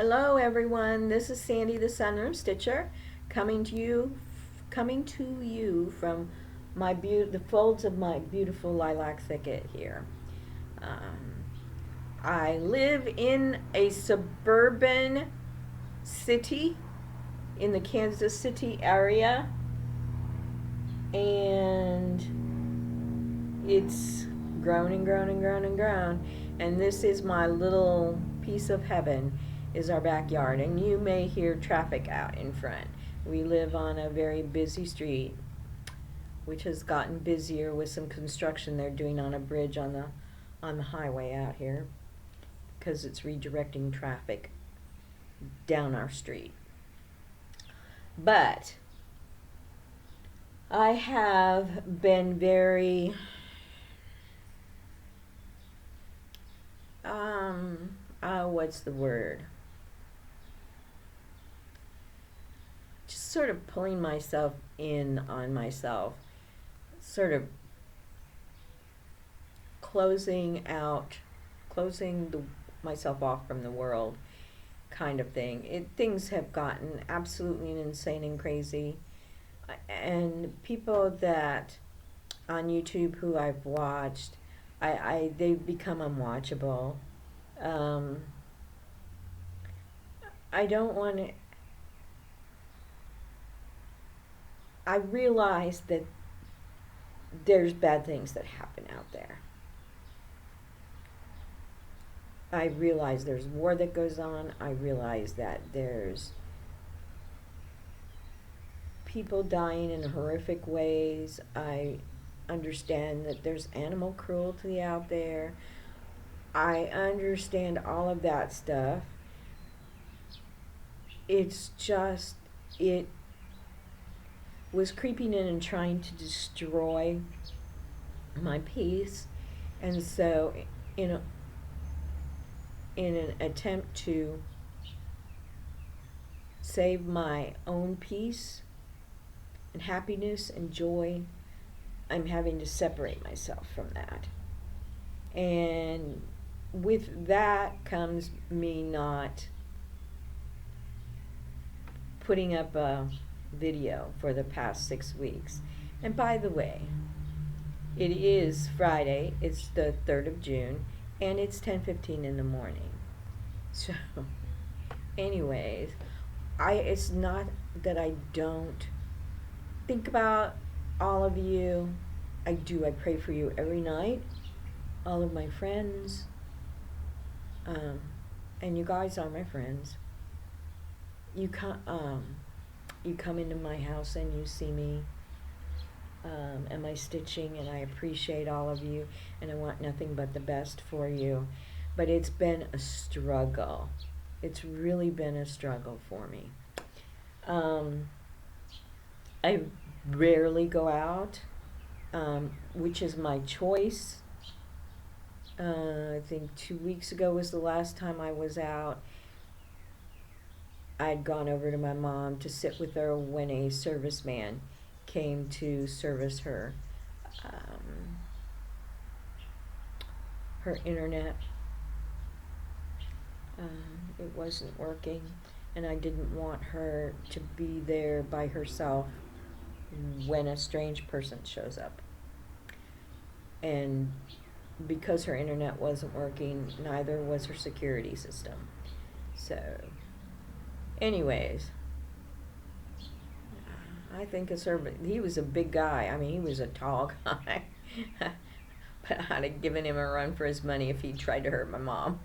Hello everyone, this is Sandy the Sunroom Stitcher coming to you from the folds of my beautiful lilac thicket here. I live in a suburban city in the Kansas City area, and it's grown and grown and grown and grown, and this is my little piece of heaven, is our backyard. And you may hear traffic out in front. We live on a very busy street, which has gotten busier with some construction they're doing on a bridge on the highway out here, because it's redirecting traffic down our street. But I have been very what's the word? Just sort of pulling myself in on myself, sort of closing myself off from the world kind of thing. Things have gotten absolutely insane and crazy, and people that on YouTube who I've watched, they've become unwatchable. I don't want to. I realize that there's bad things that happen out there. I realize there's war that goes on. I realize that there's people dying in horrific ways. I understand that there's animal cruelty out there. I understand all of that stuff. It's just, it was creeping in and trying to destroy my peace. And so in an attempt to save my own peace and happiness and joy, I'm having to separate myself from that. And with that comes me not putting up a video for the past 6 weeks. And by the way, it is Friday, it's the 3rd of June, and it's 10:15 in the morning. So anyways, it's not that I don't think about all of you. I do. I pray for you every night, all of my friends, and you guys are my friends. You come into my house and you see me and my stitching, and I appreciate all of you, and I want nothing but the best for you. But it's been a struggle. It's really been a struggle for me. I rarely go out, which is my choice. I think 2 weeks ago was the last time I was out. I'd gone over to my mom to sit with her when a serviceman came to service her internet. It wasn't working, and I didn't want her to be there by herself when a strange person shows up. And because her internet wasn't working, neither was her security system. So anyways, I think he was a big guy. I mean, he was a tall guy. But I'd have given him a run for his money if he tried to hurt my mom.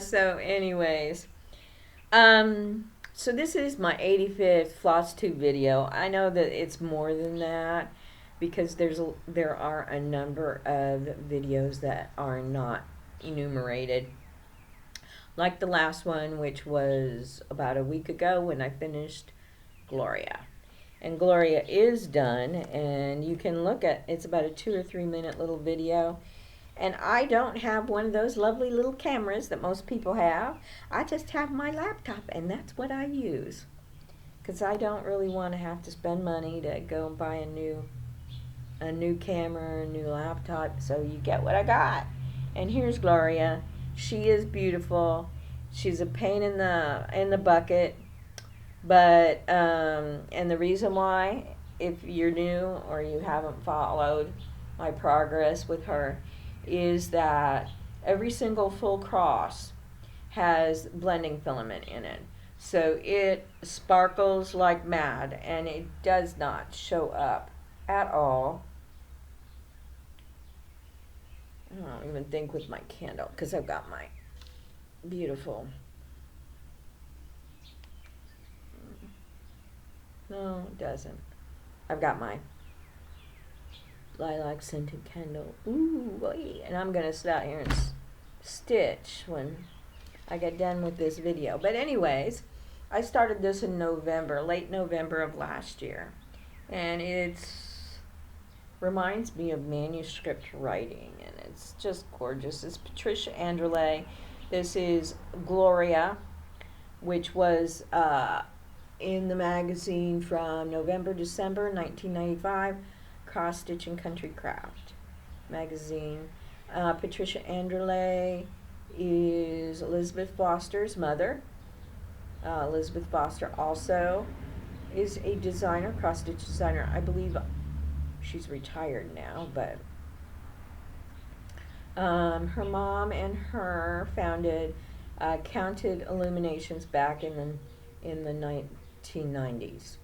So anyways, so this is my 85th Flosstube video. I know that it's more than that, because there are a number of videos that are not enumerated. Like the last one, which was about a week ago when I finished Gloria. And Gloria is done, and you can look at, it's about a 2 or 3 minute little video. And I don't have one of those lovely little cameras that most people have. I just have my laptop, and that's what I use. Because I don't really want to have to spend money to go and buy a new camera, a new laptop. So you get what I got. And here's Gloria. She is beautiful. She's a pain in the bucket, but and the reason why, if you're new or you haven't followed my progress with her, is that every single full cross has blending filament in it. So it sparkles like mad, and it does not show up at all. I don't even think with my candle, because I've got my beautiful, no it doesn't, I've got my lilac scented candle. Ooh, boy. And I'm gonna sit out here and stitch when I get done with this video. But anyways, I started this in November, late November of last year, and it's reminds me of manuscript writing, and it's just gorgeous. It's Patricia Anderle. This is Gloria, which was in the magazine from November, December 1995, Cross Stitch and Country Craft magazine. Patricia Anderle is Elizabeth Foster's mother. Elizabeth Foster also is a designer, cross stitch designer. I believe she's retired now, but her mom and her founded Counted Illuminations back in the 1990s.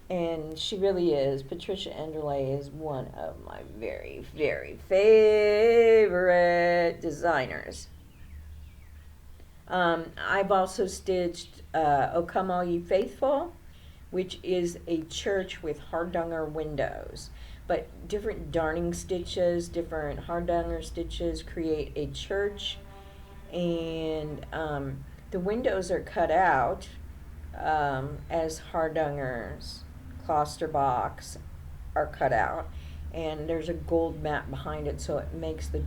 And she really is, Patricia Anderle is one of my very, very favorite designers. I've also stitched O Come All Ye Faithful, which is a church with hardanger windows. But different darning stitches, different hardanger stitches create a church, and the windows are cut out as hardangers. Cluster box are cut out, and there's a gold mat behind it, so it makes the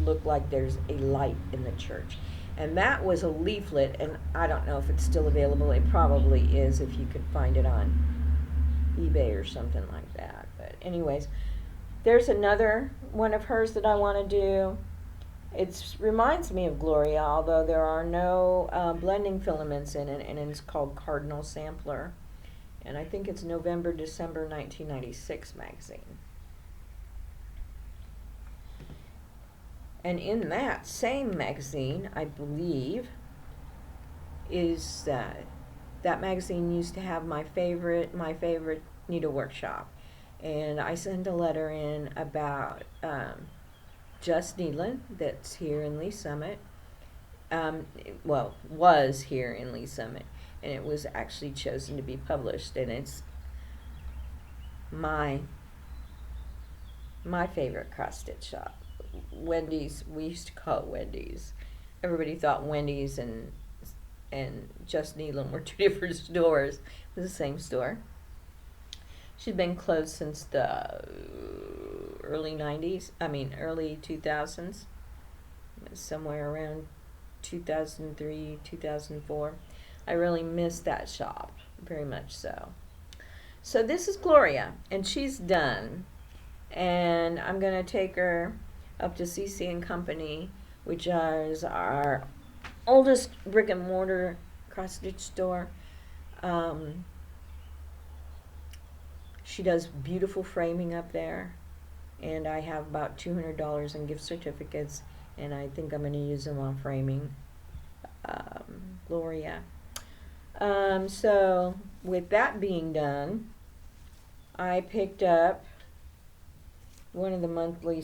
look like there's a light in the church. And that was a leaflet, and I don't know if it's still available. It probably is if you could find it on eBay or something like that. But anyways, there's another one of hers that I want to do. It reminds me of Gloria, although there are no blending filaments in it, and it's called Cardinal Sampler. And I think it's November, December 1996 magazine. And in that same magazine, I believe, is that magazine used to have my favorite needle workshop. And I sent a letter in about Just Needlin', that's here in Lee Summit. Well, was here in Lee Summit, and it was actually chosen to be published, and it's my favorite cross stitch shop. Wendy's, we used to call it Wendy's. Everybody thought Wendy's and Just Needlin' were two different stores. It was the same store. She'd been closed since the early 2000s, somewhere around 2003, 2004. I really miss that shop, very much so. So this is Gloria, and she's done. And I'm going to take her up to CC and Company, which is our oldest brick and mortar cross stitch store. She does beautiful framing up there, and I have about $200 in gift certificates, and I think I'm going to use them on framing Gloria. So with that being done, I picked up one of the monthly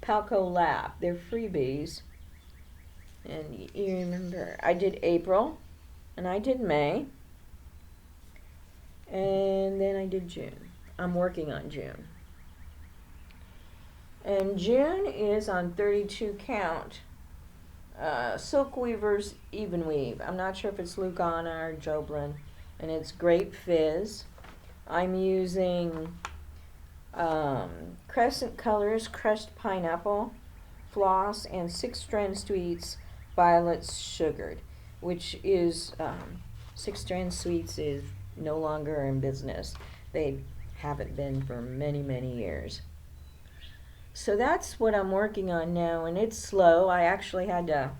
Palco Lab. They're freebies, and you remember I did April, and I did May, and then I did June. I'm working on June. And June is on 32 count Silk Weaver's Even Weave. I'm not sure if it's Lugana or Joblin, and it's Grape Fizz. I'm using Crescent Colors Crushed Pineapple Floss and 6 Strand Sweets Violets Sugared, which is 6 Strand Sweets is no longer in business. They haven't been for many, many years. So that's what I'm working on now, and it's slow. I actually had to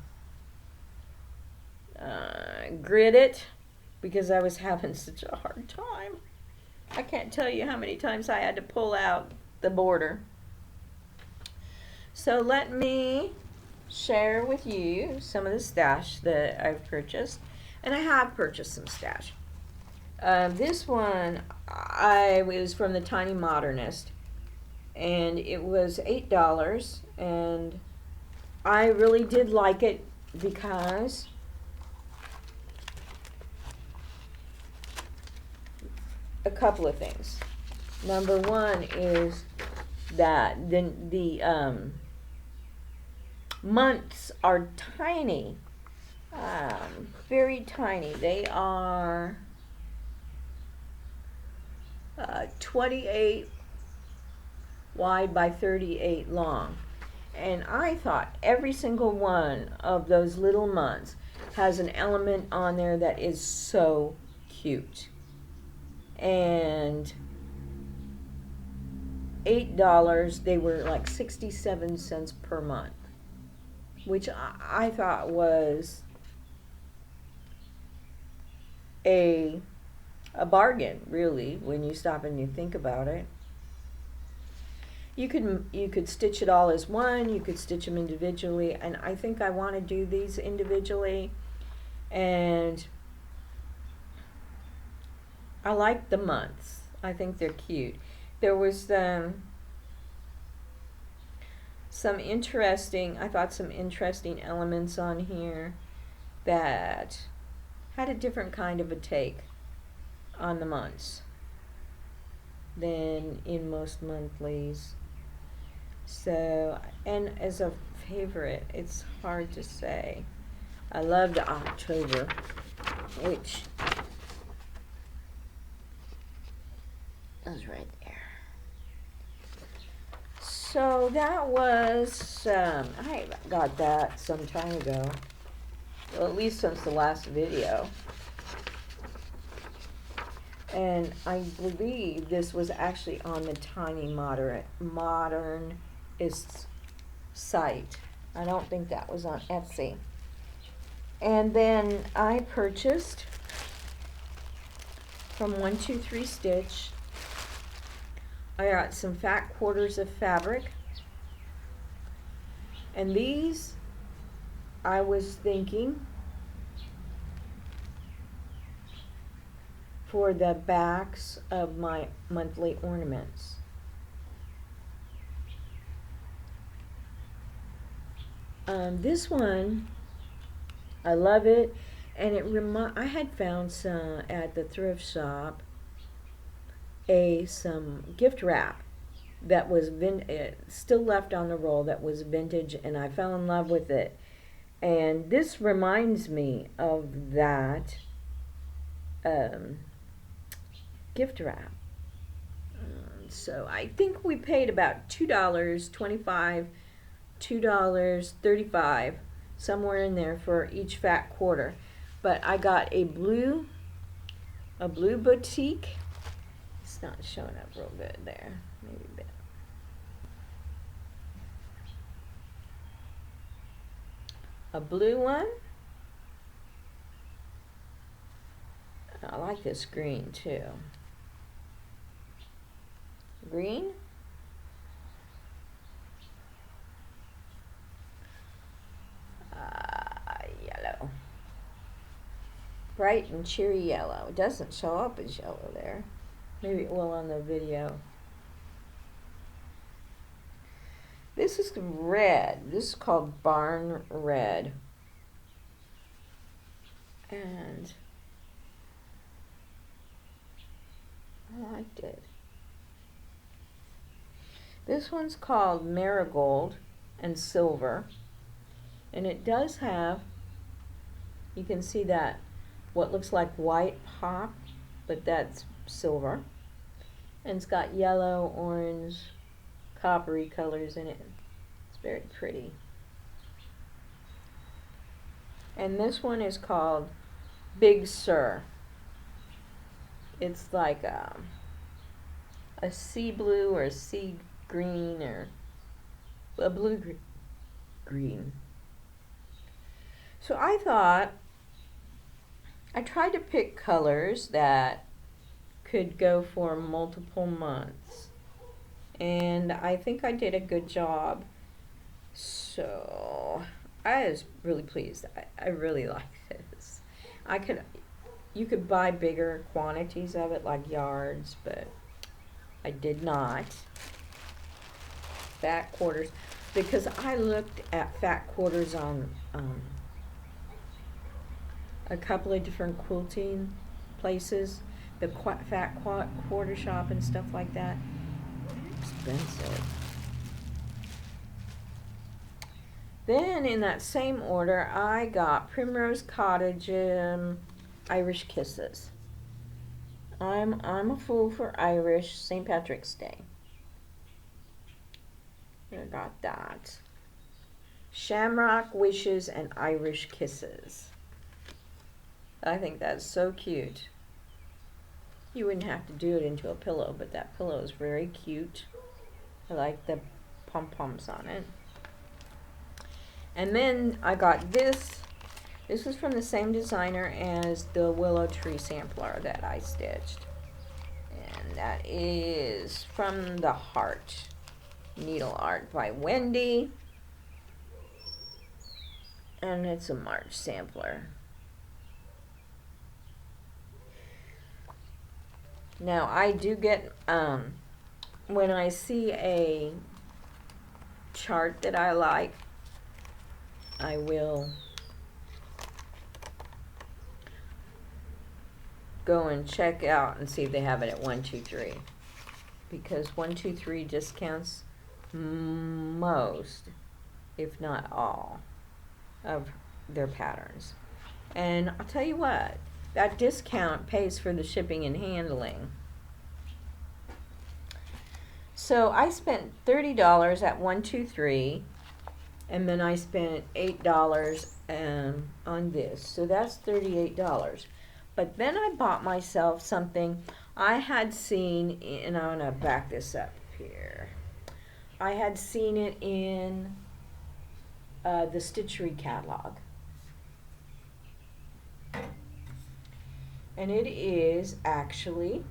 grid it because I was having such a hard time. I can't tell you how many times I had to pull out the border. So let me share with you some of the stash that I've purchased, and I have purchased some stash. This one was from the Tiny Modernist, and it was $8, and I really did like it because a couple of things. Number one is that the months are tiny, very tiny. They are 28 wide by 38 long. And I thought every single one of those little months has an element on there that is so cute. And $8, they were like 67 cents per month, which I thought was a bargain, really, when you stop and you think about it. You could stitch it all as one, you could stitch them individually, and I think I want to do these individually. And I like the months. I think they're cute. There was some interesting elements on here that had a different kind of a take on the months than in most monthlies. So, and as a favorite, it's hard to say. I loved October, which is right there. So that was, I got that some time ago, well, at least since the last video. And I believe this was actually on the Tiny Modernist site. I don't think that was on Etsy. And then I purchased from 123 Stitch. I got some fat quarters of fabric. And these, I was thinking, for the backs of my monthly ornaments. This one, I love it, and I had found some at the thrift shop, some gift wrap that was still left on the roll that was vintage, and I fell in love with it. And this reminds me of that gift wrap. So I think we paid about $2.25, $2.35, somewhere in there for each fat quarter. But I got a blue boutique. It's not showing up real good there. Maybe a bit. A blue one. I like this green too. Green. Yellow. Bright and cheery yellow. It doesn't show up as yellow there. Maybe it will on the video. This is red. This is called Barn Red. And I liked it. This one's called Marigold and Silver. And it does have, you can see that, what looks like white pop, but that's silver. And it's got yellow, orange, coppery colors in it. It's very pretty. And this one is called Big Sur. It's like a sea blue or a sea green, or a blue green. So I thought, I tried to pick colors that could go for multiple months, and I think I did a good job. So I was really pleased. I really like this. You could buy bigger quantities of it, like yards, but I did not. Fat quarters, because I looked at fat quarters on a couple of different quilting places, the fat quarter shop and stuff like that. They're expensive. Then in that same order, I got Primrose Cottage Irish Kisses. I'm a fool for Irish St. Patrick's Day. I got that. Shamrock Wishes and Irish Kisses. I think that's so cute. You wouldn't have to do it into a pillow, but that pillow is very cute. I like the pom-poms on it. And then I got this. This was from the same designer as the willow tree sampler that I stitched. And that is from the Heart Needle Art by Wendy. And it's a March sampler. Now I do get, when I see a chart that I like, I will go and check out and see if they have it at 123, because 123 discounts most, if not all, of their patterns. And I'll tell you what, that discount pays for the shipping and handling. So I spent $30 at 123, and then I spent $8 on this. So that's $38. But then I bought myself something I had seen, and I'm going to back this up here. I had seen it in the Stitchery catalog. And it is actually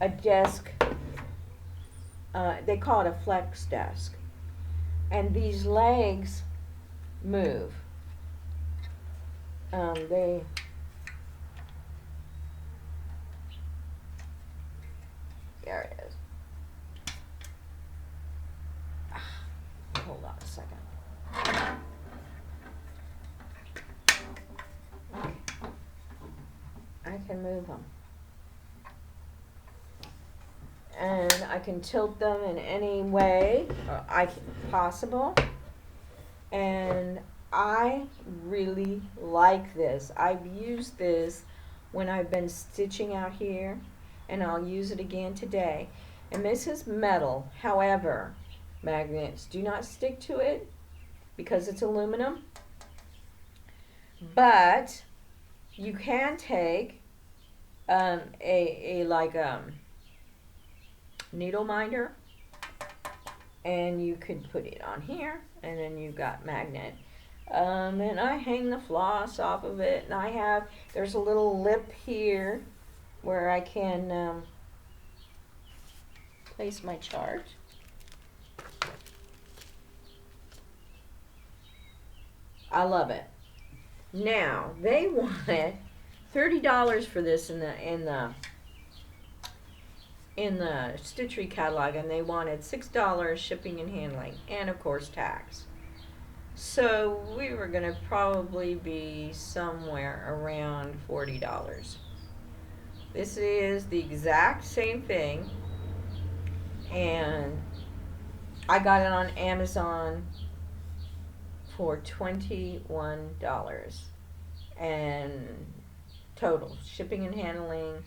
a desk. They call it a flex desk. And these legs move. There it is. Hold on a second. I can move them. And I can tilt them in any way possible. And I really like this. I've used this when I've been stitching out here, and I'll use it again today. And this is metal. However, magnets do not stick to it because it's aluminum. But you can take a needle minder, and you could put it on here, and then you've got magnet. And I hang the floss off of it, and there's a little lip here where I can place my chart. I love it. Now they wanted $30 for this in the Stitchery catalog, and they wanted $6 shipping and handling, and of course tax. So we were going to probably be somewhere around $40. This is the exact same thing, and I got it on Amazon for $21, and total shipping and handling,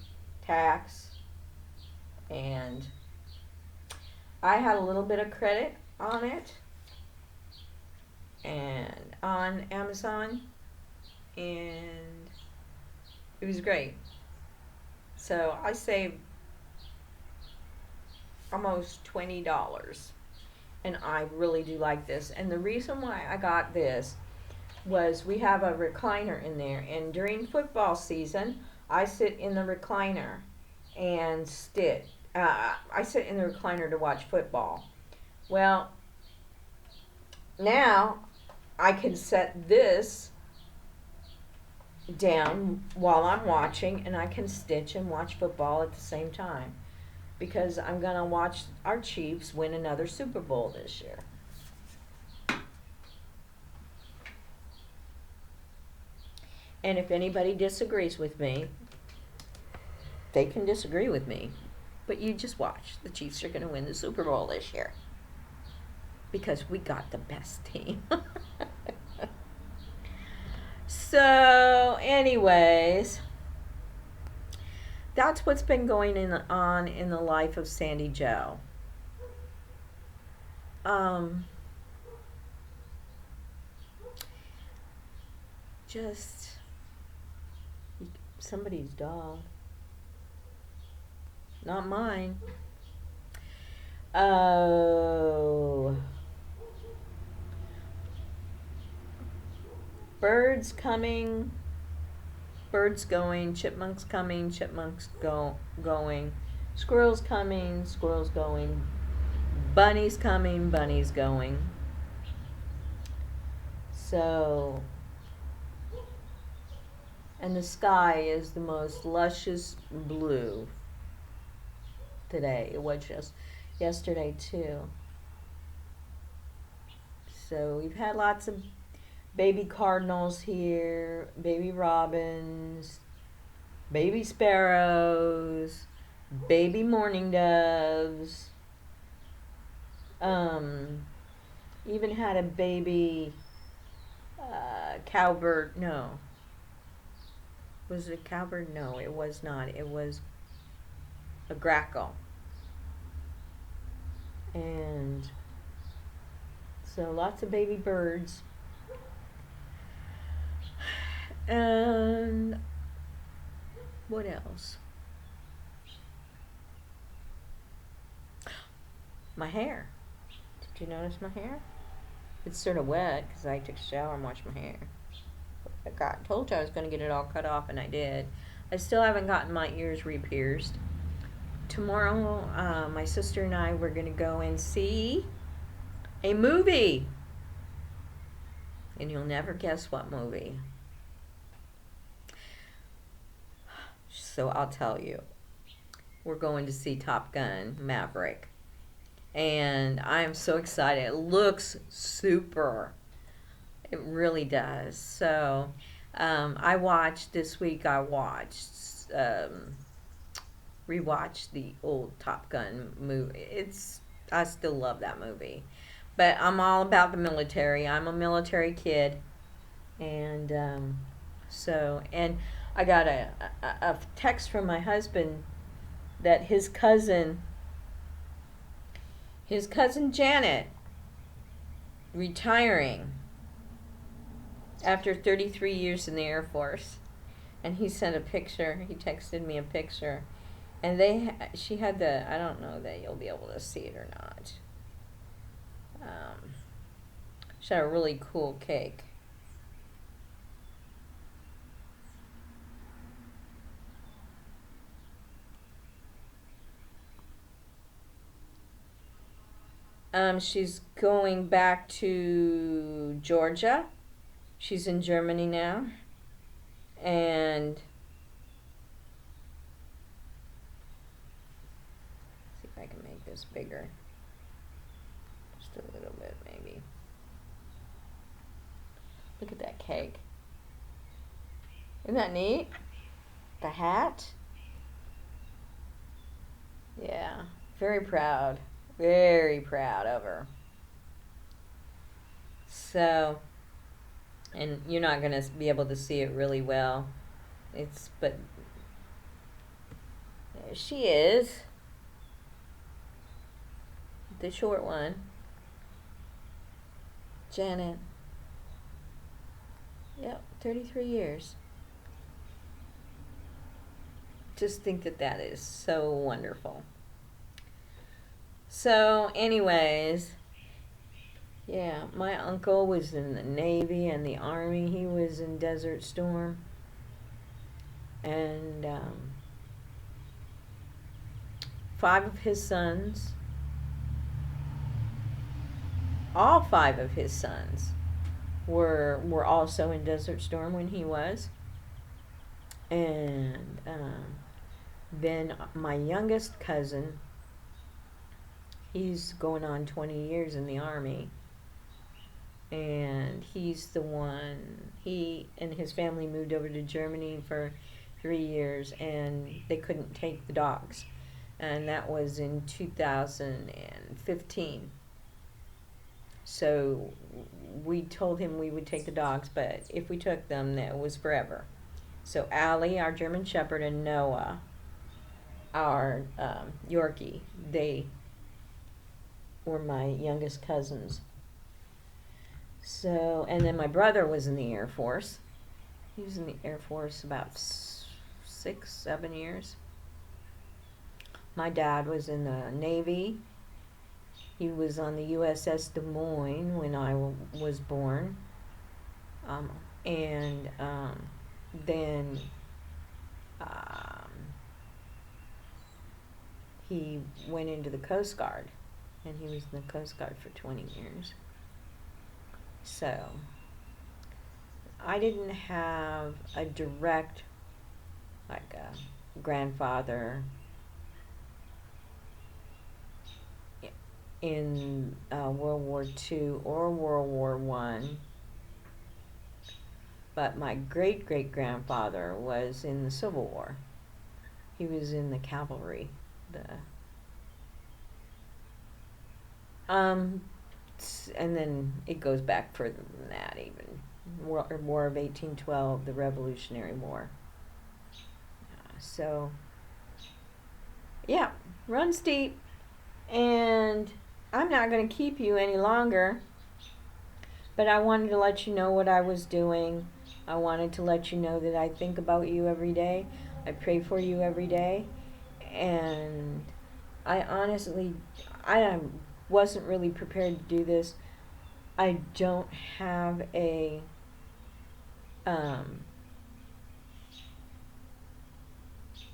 tax, and I had a little bit of credit on it and on Amazon, and it was great. So I saved almost $20. And I really do like this. And the reason why I got this was we have a recliner in there. And during football season, I sit in the recliner and I sit in the recliner to watch football. Well, now I can set this down while I'm watching, and I can stitch and watch football at the same time, because I'm going to watch our Chiefs win another Super Bowl this year. And if anybody disagrees with me, they can disagree with me, but you just watch. The Chiefs are going to win the Super Bowl this year because we got the best team. So, anyways, that's what's been going on in the life of Sandy Jo. Just somebody's dog. Not mine. Oh. Birds coming, birds going, chipmunks coming, chipmunks going, squirrels coming, squirrels going, bunnies coming, bunnies going. So, and the sky is the most luscious blue today. It was just yesterday too. So we've had lots of baby cardinals here, baby robins, baby sparrows, baby mourning doves. Even had a baby cowbird. No. Was it a cowbird? No, it was not. It was a grackle. And so lots of baby birds. And what else? My hair. Did you notice my hair? It's sort of wet because I took a shower and washed my hair. I told you I was going to get it all cut off, and I did. I still haven't gotten my ears re-pierced. Tomorrow, my sister and I were going to go and see a movie. And you'll never guess what movie. So I'll tell you. We're going to see Top Gun Maverick. And I'm so excited. It looks super. It really does. So I watched this week. I rewatched the old Top Gun movie. I still love that movie. But I'm all about the military. I'm a military kid. And and I got a text from my husband that his cousin Janet, retiring after 33 years in the Air Force. And he sent a picture. He texted me a picture. And she had I don't know that you'll be able to see it or not. She had a really cool cake. She's going back to Georgia. She's in Germany now. And see if I can make this bigger. Just a little bit, maybe. Look at that cake. Isn't that neat? The hat. Yeah, very proud. Very proud of her. So, and you're not going to be able to see it really well. But there she is. The short one. Janet. Yep, 33 years. Just think that is so wonderful. So, anyways, yeah, my uncle was in the Navy and the Army. He was in Desert Storm. And 5 of his sons, all 5 of his sons, were also in Desert Storm when he was. And then my youngest cousin, he's going on 20 years in the Army. And he's the one, he and his family moved over to Germany for 3 years, and they couldn't take the dogs. And that was in 2015. So we told him we would take the dogs, but if we took them, that was forever. So Allie, our German Shepherd, and Noah, our Yorkie, they were my youngest cousins. So, and then my brother was in the Air Force. He was in the Air Force about 6-7 years. My dad was in the Navy. He was on the USS Des Moines when I was born. And then he went into the Coast Guard. And he was in the Coast Guard for 20 years. So, I didn't have a direct, like a grandfather in World War II or World War I. But my great-great-grandfather was in the Civil War. He was in the cavalry. And then it goes back further than that even. War of 1812, the Revolutionary War. So, yeah, runs deep. And I'm not going to keep you any longer. But I wanted to let you know what I was doing. I wanted to let you know that I think about you every day. I pray for you every day. And I honestly, I wasn't really prepared to do this. I don't have a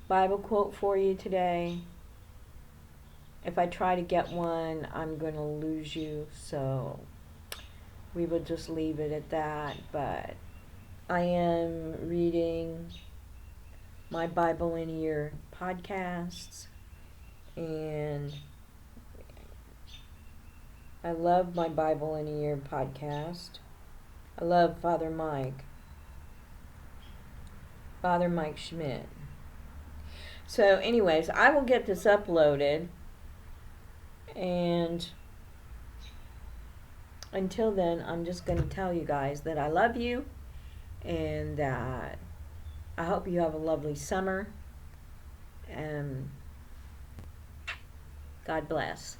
Bible quote for you today. If I try to get one, I'm going to lose you, so we will just leave it at that. But I am reading my Bible in a Year podcasts, and I love my Bible in a Year podcast. I love Father Mike Schmidt. So anyways, I will get this uploaded, and until then, I'm just going to tell you guys that I love you, and that I hope you have a lovely summer, and God bless.